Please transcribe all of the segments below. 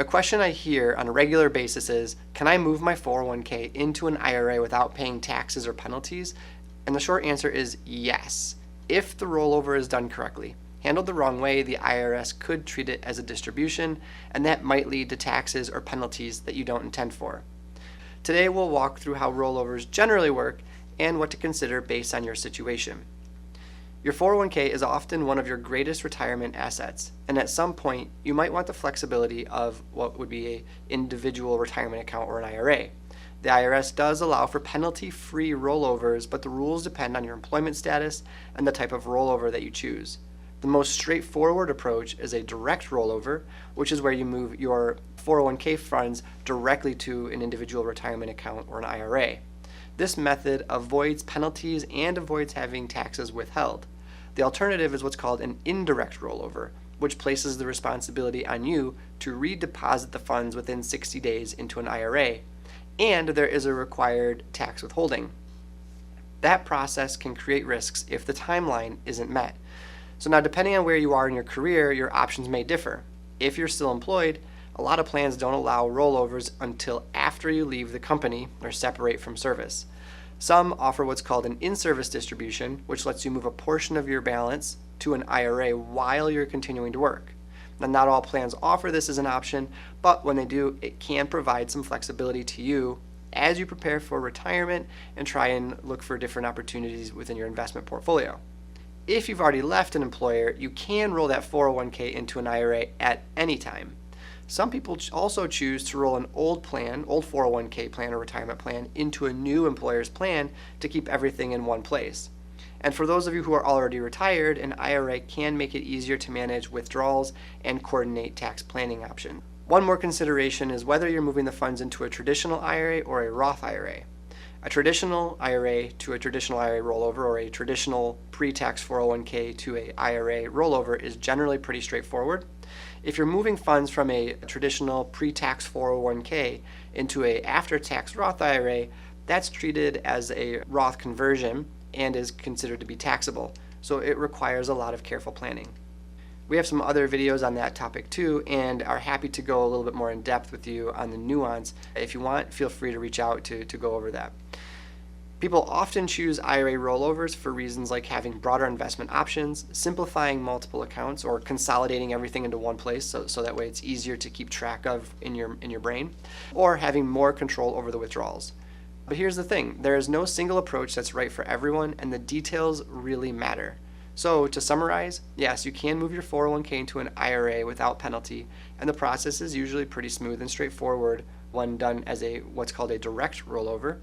A question I hear on a regular basis is, can I move my 401k into an IRA without paying taxes or penalties? And the short answer is yes, if the rollover is done correctly. Handled the wrong way, the IRS could treat it as a distribution, and that might lead to taxes or penalties that you don't intend for. Today we'll walk through how rollovers generally work and what to consider based on your situation. Your 401k is often one of your greatest retirement assets, and at some point you might want the flexibility of what would be an individual retirement account or an IRA. The IRS does allow for penalty-free rollovers, but the rules depend on your employment status and the type of rollover that you choose. The most straightforward approach is a direct rollover, which is where you move your 401k funds directly to an individual retirement account or an IRA. This method avoids penalties and avoids having taxes withheld. The alternative is what's called an indirect rollover, which places the responsibility on you to redeposit the funds within 60 days into an IRA, and there is a required tax withholding. That process can create risks if the timeline isn't met. So now, depending on where you are in your career, your options may differ. If you're still employed, a lot of plans don't allow rollovers until after you leave the company or separate from service. Some offer what's called an in-service distribution, which lets you move a portion of your balance to an IRA while you're continuing to work. Now, not all plans offer this as an option, but when they do, it can provide some flexibility to you as you prepare for retirement and try and look for different opportunities within your investment portfolio. If you've already left an employer, you can roll that 401k into an IRA at any time. Some people also choose to roll an old 401k plan or retirement plan into a new employer's plan to keep everything in one place. And for those of you who are already retired, an IRA can make it easier to manage withdrawals and coordinate tax planning options. One more consideration is whether you're moving the funds into a traditional IRA or a Roth IRA. A traditional IRA to a traditional IRA rollover, or a traditional pre-tax 401k to a IRA rollover, is generally pretty straightforward. If you're moving funds from a traditional pre-tax 401k into a after-tax Roth IRA, that's treated as a Roth conversion and is considered to be taxable. So it requires a lot of careful planning. We have some other videos on that topic too, and are happy to go a little bit more in depth with you on the nuance. If you want, feel free to reach out to go over that. People often choose IRA rollovers for reasons like having broader investment options, simplifying multiple accounts, or consolidating everything into one place so that way it's easier to keep track of in your brain, or having more control over the withdrawals. But here's the thing, there is no single approach that's right for everyone, and the details really matter. So to summarize, yes, you can move your 401k into an IRA without penalty, and the process is usually pretty smooth and straightforward when done as what's called a direct rollover.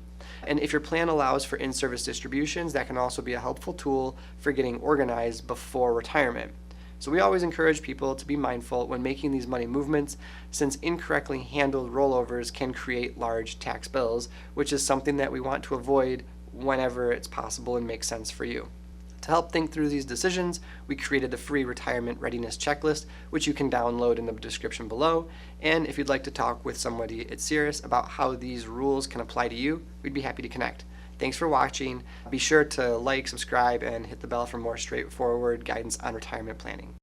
And if your plan allows for in-service distributions, that can also be a helpful tool for getting organized before retirement. So we always encourage people to be mindful when making these money movements, since incorrectly handled rollovers can create large tax bills, which is something that we want to avoid whenever it's possible and makes sense for you. To help think through these decisions, we created the free retirement readiness checklist, which you can download in the description below. And if you'd like to talk with somebody at Cirrus about how these rules can apply to you, we'd be happy to connect. Thanks for watching. Be sure to like, subscribe, and hit the bell for more straightforward guidance on retirement planning.